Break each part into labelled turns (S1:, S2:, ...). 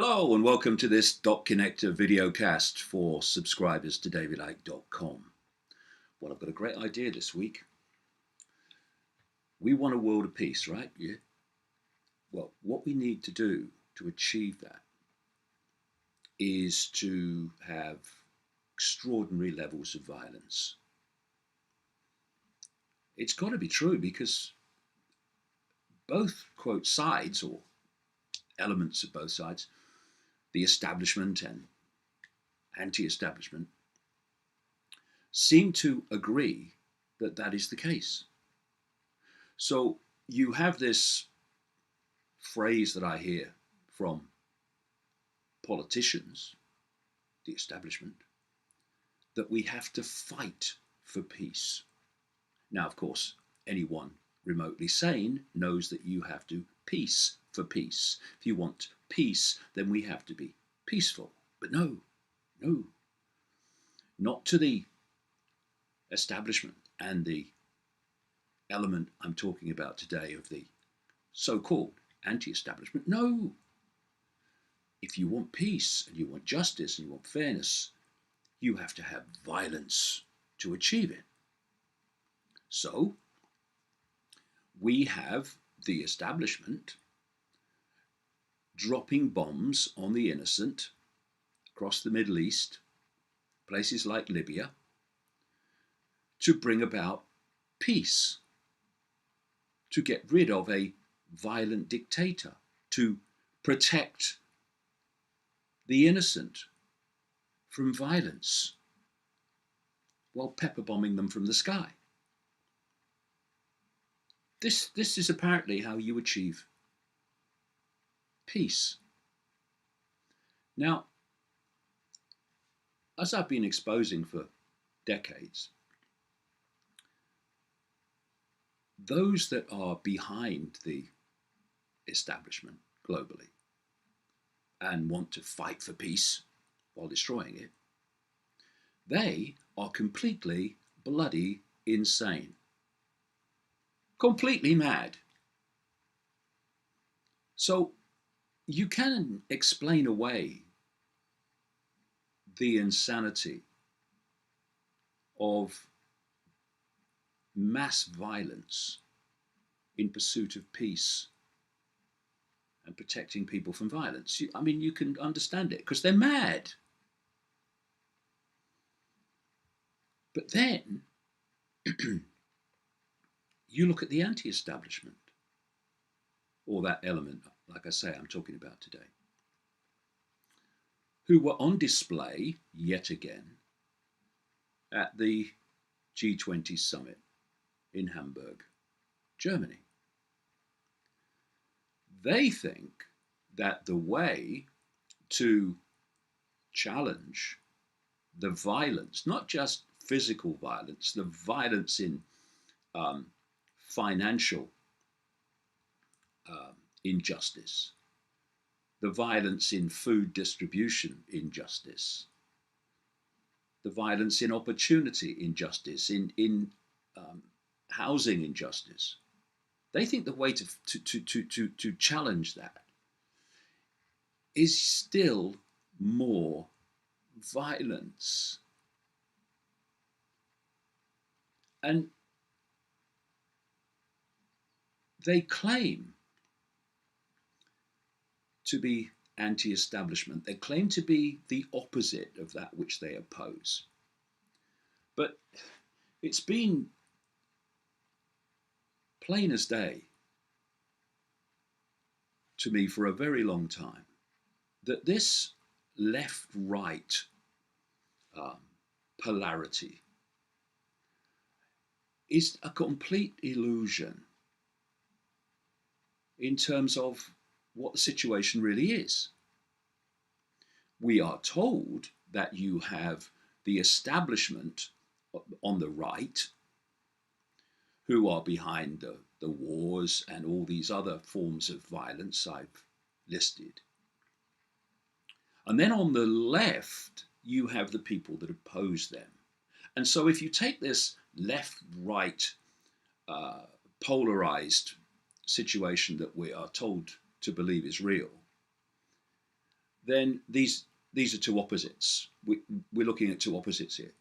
S1: Hello and welcome to this Dot Connector videocast for subscribers to davidicke.com. Well, I've got a great idea this week. We want a world of peace, right? Yeah. Well, what we need to do to achieve that is to have extraordinary levels of violence. It's got to be true because both, quote, sides or elements of both sides, the establishment and anti-establishment, seem to agree that that is the case. So you have this phrase that I hear from politicians, the establishment, that we have to fight for peace. Now, of course, anyone remotely sane knows that you have to peace for peace. If you want peace, then we have to be peaceful. But no, not to the establishment and the element I'm talking about today of the so-called anti-establishment. No. If you want peace and you want justice and you want fairness, you have to have violence to achieve it. So we have the establishment dropping bombs on the innocent across the Middle East, places like Libya, to bring about peace, to get rid of a violent dictator, to protect the innocent from violence while pepper bombing them from the sky. This is apparently how you achieve peace. Now, as I've been exposing for decades, those that are behind the establishment globally and want to fight for peace while destroying it, they are completely bloody insane. Completely mad. So you can explain away the insanity of mass violence in pursuit of peace and protecting people from violence. You can understand it because they're mad. But then you look at the anti-establishment, or that element, like I say, I'm talking about today, who were on display yet again at the G20 summit in Hamburg, Germany. They think that the way to challenge the violence, not just physical violence, the violence in financial injustice, the violence in food distribution injustice, the violence in opportunity injustice, in housing injustice. They think the way to challenge that is still more violence. And they claim to be anti-establishment. They claim to be the opposite of that which they oppose. But it's been plain as day to me for a very long time that this left-right polarity is a complete illusion in terms of what the situation really is. We are told that you have the establishment on the right who are behind the wars and all these other forms of violence I've listed. And then on the left, you have the people that oppose them. And so if you take this left-right polarized situation that we are told to believe is real, then these are two opposites. We're looking at two opposites here.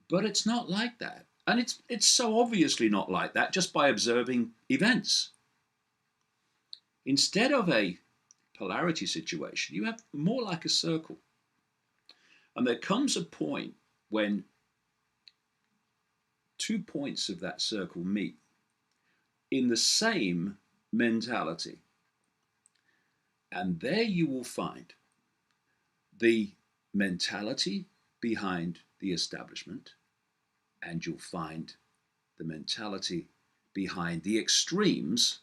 S1: But it's not like that. And it's so obviously not like that just by observing events. Instead of a polarity situation, you have more like a circle. And there comes a point when 2 points of that circle meet in the same mentality. And there you will find the mentality behind the establishment, and you'll find the mentality behind the extremes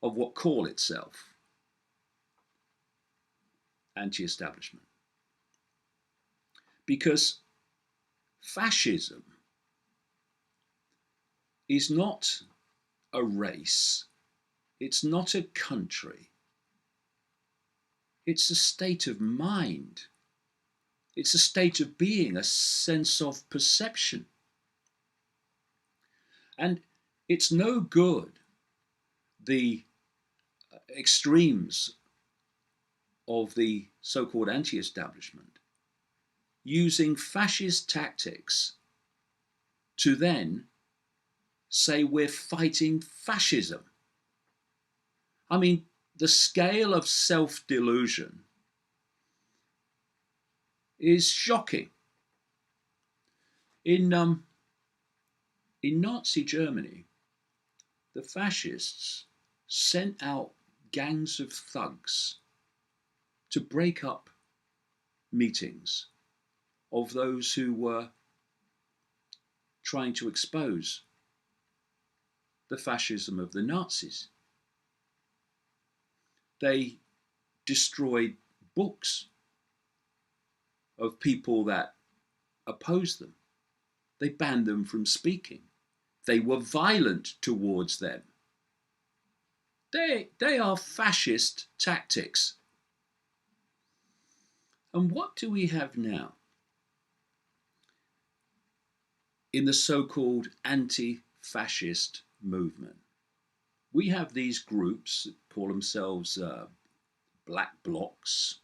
S1: of what call itself anti-establishment. Because fascism is not a race, it's not a country, it's a state of mind. It's a state of being, a sense of perception. And it's no good the extremes of the so-called anti-establishment using fascist tactics to then say we're fighting fascism. I mean, the scale of self-delusion is shocking. In Nazi Germany, the fascists sent out gangs of thugs to break up meetings of those who were trying to expose the fascism of the Nazis. They destroyed books of people that opposed them. They banned them from speaking. They were violent towards them. They are fascist tactics. And what do we have now in the so-called anti-fascist movement? We have these groups that call themselves black blocs,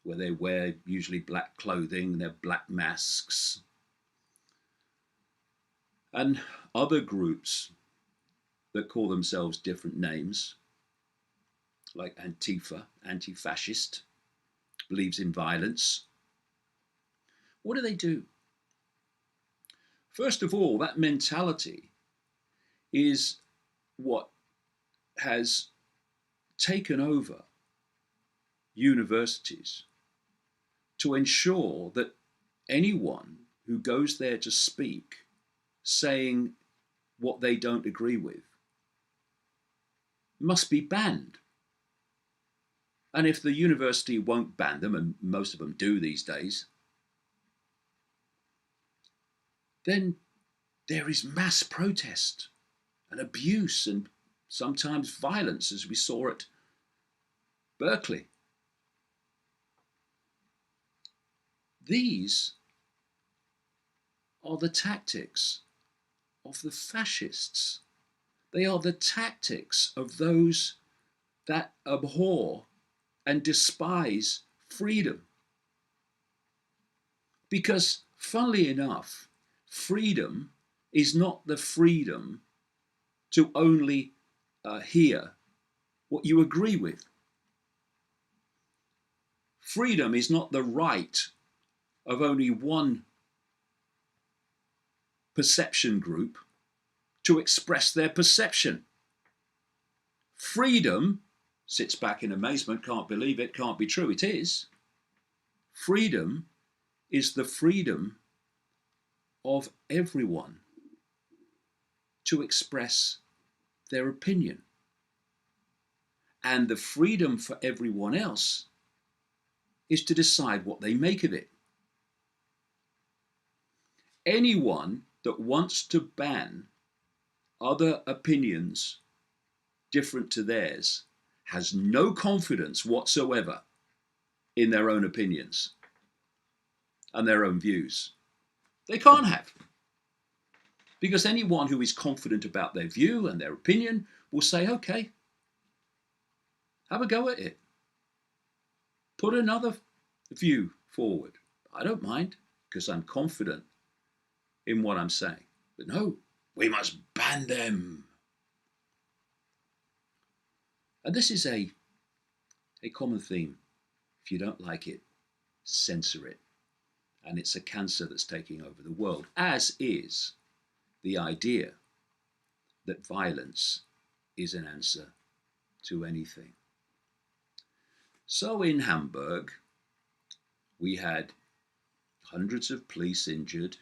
S1: where they wear usually black clothing, they're black masks. And other groups that call themselves different names, like Antifa, anti-fascist, believes in violence. What do? First of all, that mentality is what has taken over universities to ensure that anyone who goes there to speak saying what they don't agree with must be banned. And if the university won't ban them, and most of them do these days, then there is mass protest and abuse and sometimes violence, as we saw at Berkeley. These are the tactics of the fascists. They are the tactics of those that abhor and despise freedom. Because, funnily enough, freedom is not the freedom to only hear what you agree with. Freedom is not the right of only one perception group to express their perception. Freedom sits back in amazement, can't believe it, can't be true. It is. Freedom is the freedom of everyone to express their opinion. And the freedom for everyone else is to decide what they make of it. Anyone that wants to ban other opinions different to theirs has no confidence whatsoever in their own opinions and their own views. They can't have. Because anyone who is confident about their view and their opinion will say, okay, Have a go at it. Put another view forward. I don't mind, because I'm confident in what I'm saying. But no, we must ban them. And this is a common theme. If you don't like it, censor it. And it's a cancer that's taking over the world, as is the idea that violence is an answer to anything. So in Hamburg, we had hundreds of police injured,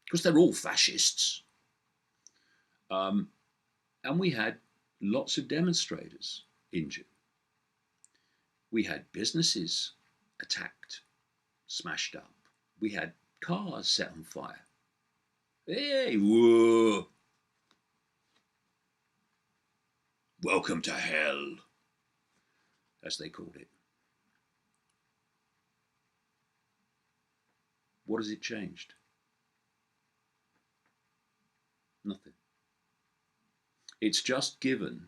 S1: because they're all fascists. And we had lots of demonstrators injured. We had businesses attacked, smashed up. We had cars set on fire. Hey, whoa. Welcome to hell, as they called it. What has it changed? Nothing. It's just given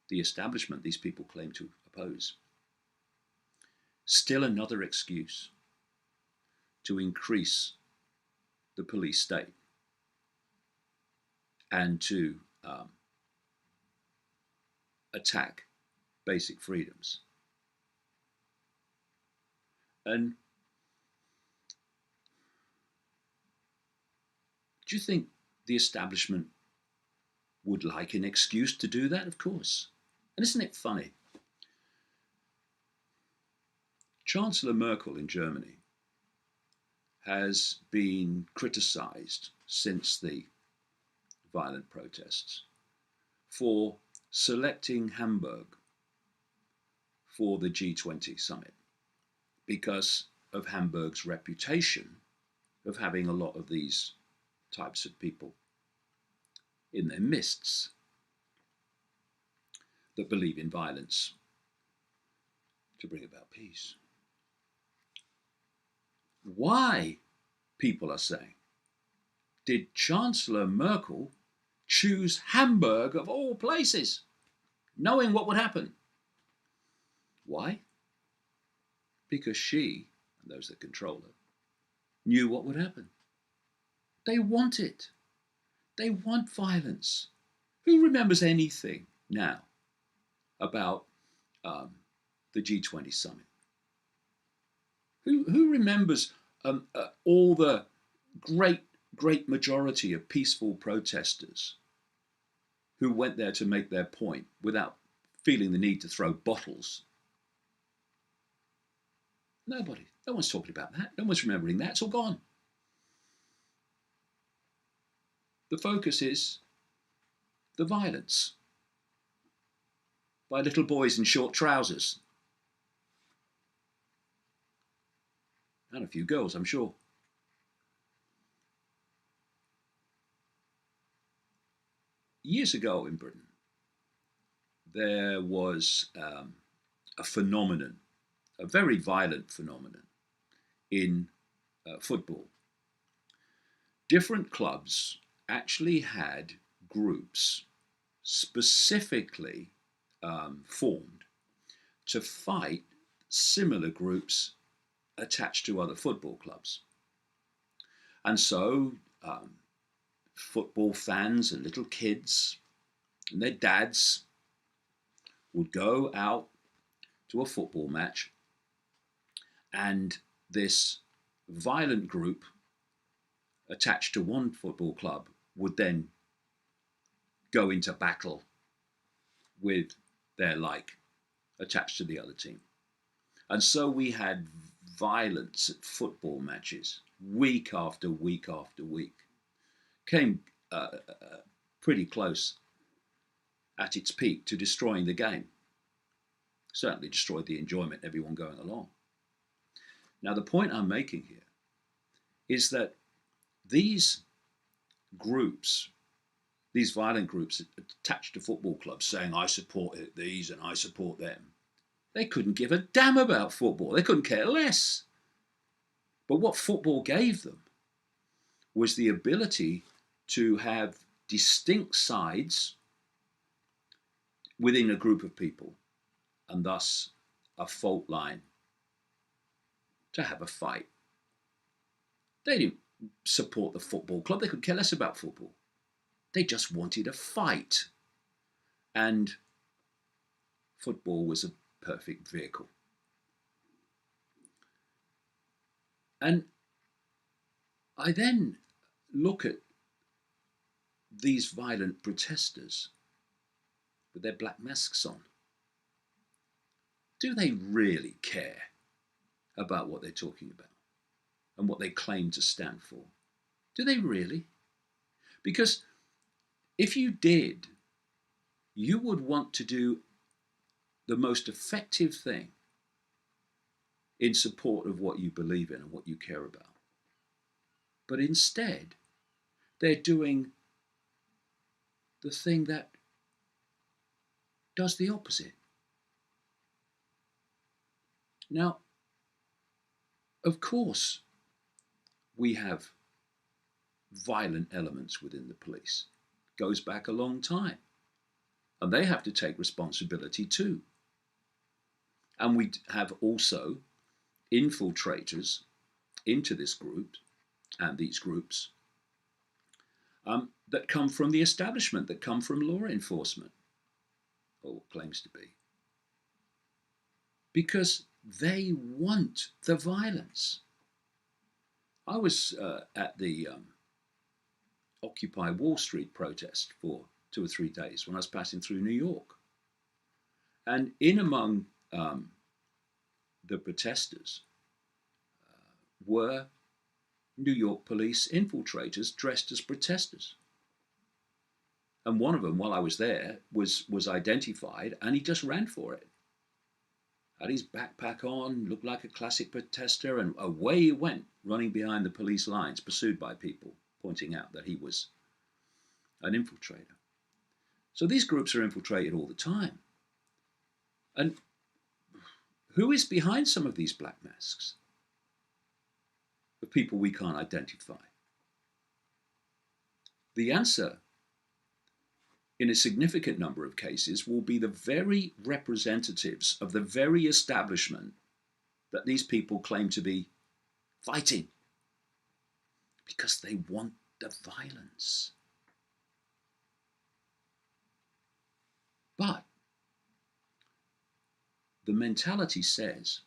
S1: the establishment these people claim to oppose still another excuse to increase the police state and to attack basic freedoms. And do you think the establishment would like an excuse to do that? Of course. And isn't it funny? Chancellor Merkel in Germany has been criticized since the violent protests for selecting Hamburg for the G20 summit because of Hamburg's reputation of having a lot of these types of people in their midst that believe in violence to bring about peace. Why, people are saying, did Chancellor Merkel choose Hamburg of all places, knowing what would happen? Why? Because she, and those that control her, knew what would happen. They want it. They want violence. Who remembers anything now about the G20 summit? Who remembers all the great majority of peaceful protesters who went there to make their point without feeling the need to throw bottles? Nobody. No one's talking about that. No one's remembering that. It's all gone. The focus is the violence by little boys in short trousers. And a few girls, I'm sure. Years ago in Britain, there was a phenomenon, a very violent phenomenon in football. Different clubs actually had groups specifically formed to fight similar groups attached to other football clubs. And so football fans and little kids and their dads would go out to a football match, and this violent group attached to one football club would then go into battle with their like attached to the other team. And so we had violence at football matches week after week after week. Came pretty close at its peak to destroying the game. Certainly destroyed the enjoyment, everyone going along. Now, the point I'm making here is that these groups, these violent groups attached to football clubs saying, I support these and I support them, they couldn't give a damn about football. They couldn't care less. But what football gave them was the ability to have distinct sides within a group of people and thus a fault line to have a fight. They didn't support the football club. They could care less about football. They just wanted a fight. And football was a perfect vehicle. And I then look at these violent protesters with their black masks on. Do they really care about what they're talking about and what they claim to stand for? Do they really? Because if you did, you would want to do the most effective thing in support of what you believe in and what you care about. But instead, they're doing the thing that does the opposite. Now, of course, we have violent elements within the police. It goes back a long time. And they have to take responsibility too. And we have also infiltrators into this group and these groups that come from the establishment, that come from law enforcement, or what claims to be. Because they want the violence. I was at the Occupy Wall Street protest for 2 or 3 days when I was passing through New York. And in among the protesters were New York police infiltrators dressed as protesters. And one of them, while I was there, was identified, and he just ran for it. Had his backpack on, looked like a classic protester, and away he went, running behind the police lines, pursued by people, pointing out that he was an infiltrator. So these groups are infiltrated all the time. And who is behind some of these black masks? The people we can't identify. The answer, in a significant number of cases, will be the very representatives of the very establishment that these people claim to be fighting, because they want the violence. But the mentality says,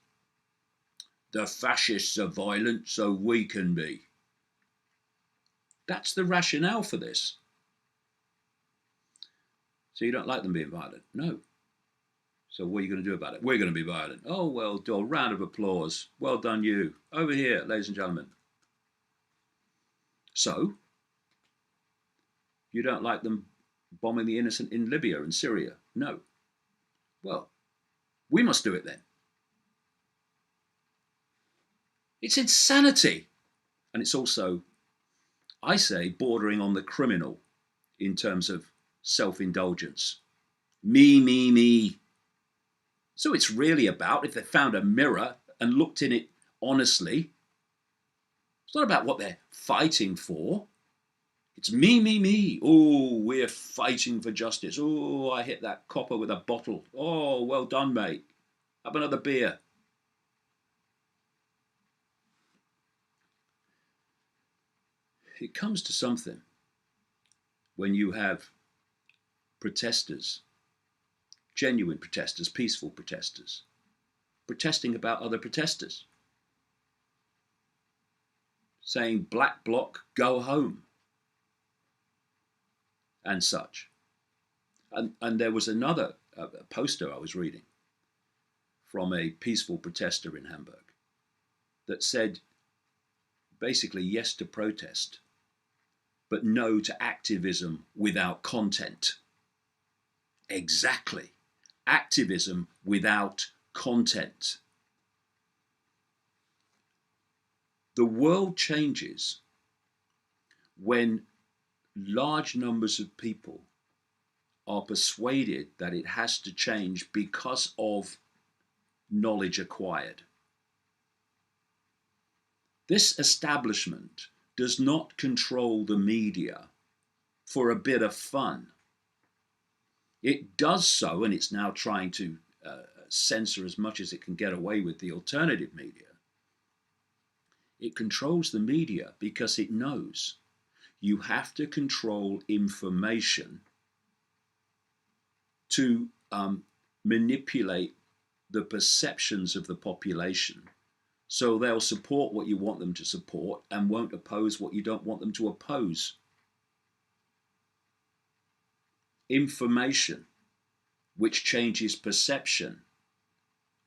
S1: the fascists are violent, so we can be. That's the rationale for this. So you don't like them being violent? No. So what are you going to do about it? We're going to be violent. Oh, well, do a round of applause. Well done, you. Over here, ladies and gentlemen. So, you don't like them bombing the innocent in Libya and Syria? No. Well, we must do it then. It's insanity. And it's also, I say, bordering on the criminal in terms of self-indulgence. Me, me, me. So it's really about, if they found a mirror and looked in it honestly, it's not about what they're fighting for. It's me, me, me. Oh, we're fighting for justice. Oh, I hit that copper with a bottle. Oh, well done, mate. Have another beer. It comes to something when you have protesters, genuine protesters, peaceful protesters, protesting about other protesters, saying black bloc, go home, and such. And there was another poster I was reading from a peaceful protester in Hamburg that said basically yes to protest, but no to activism without content. Exactly. Activism without content. The world changes when large numbers of people are persuaded that it has to change because of knowledge acquired. This establishment does not control the media for a bit of fun. It does so, and it's now trying to censor as much as it can get away with the alternative media. It controls the media because it knows you have to control information to manipulate the perceptions of the population. So they'll support what you want them to support and won't oppose what you don't want them to oppose. Information, which changes perception,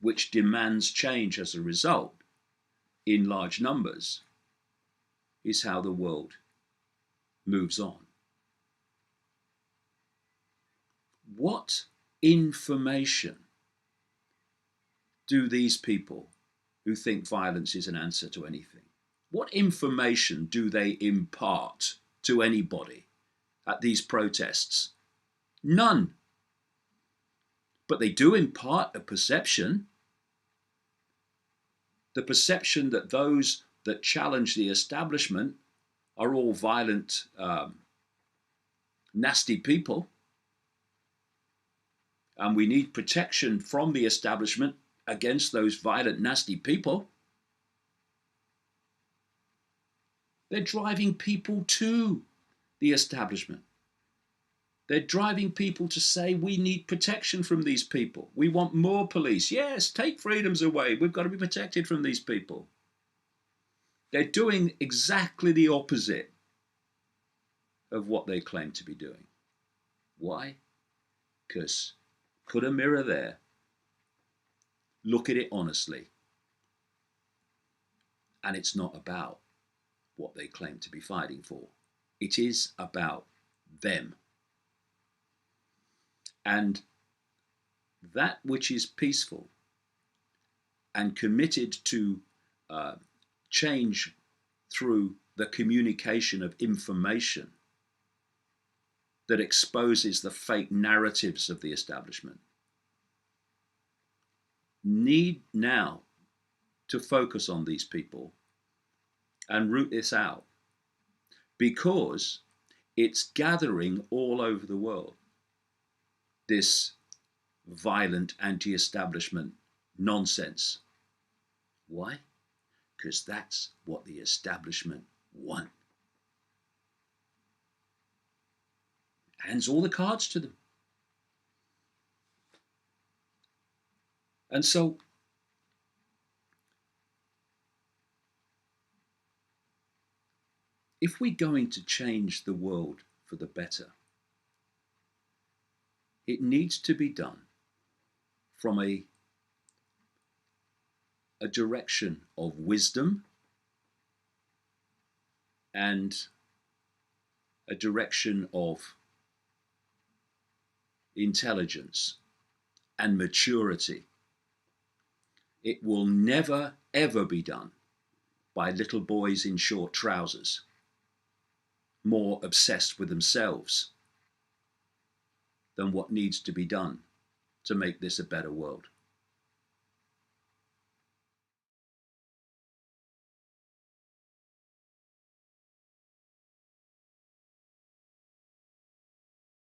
S1: which demands change as a result in large numbers, is how the world moves on. What information do these people who think violence is an answer to anything, what information do they impart to anybody at these protests? None. But they do impart a perception. The perception that those that challenge the establishment are all violent, nasty people. And we need protection from the establishment against those violent, nasty people. They're driving people to the establishment. They're driving people to say, we need protection from these people. We want more police. Yes, take freedoms away. We've got to be protected from these people. They're doing exactly the opposite of what they claim to be doing. Why? Because put a mirror there, look at it honestly, and it's not about what they claim to be fighting for. It is about them. And that which is peaceful and committed to change through the communication of information that exposes the fake narratives of the establishment need now to focus on these people and root this out, because it's gathering all over the world, this violent anti-establishment nonsense. Why? Because that's what the establishment want. Hands all the cards to them. And so if we're going to change the world for the better, it needs to be done from a direction of wisdom and a direction of intelligence and maturity. It will never, ever be done by little boys in short trousers, more obsessed with themselves than what needs to be done to make this a better world.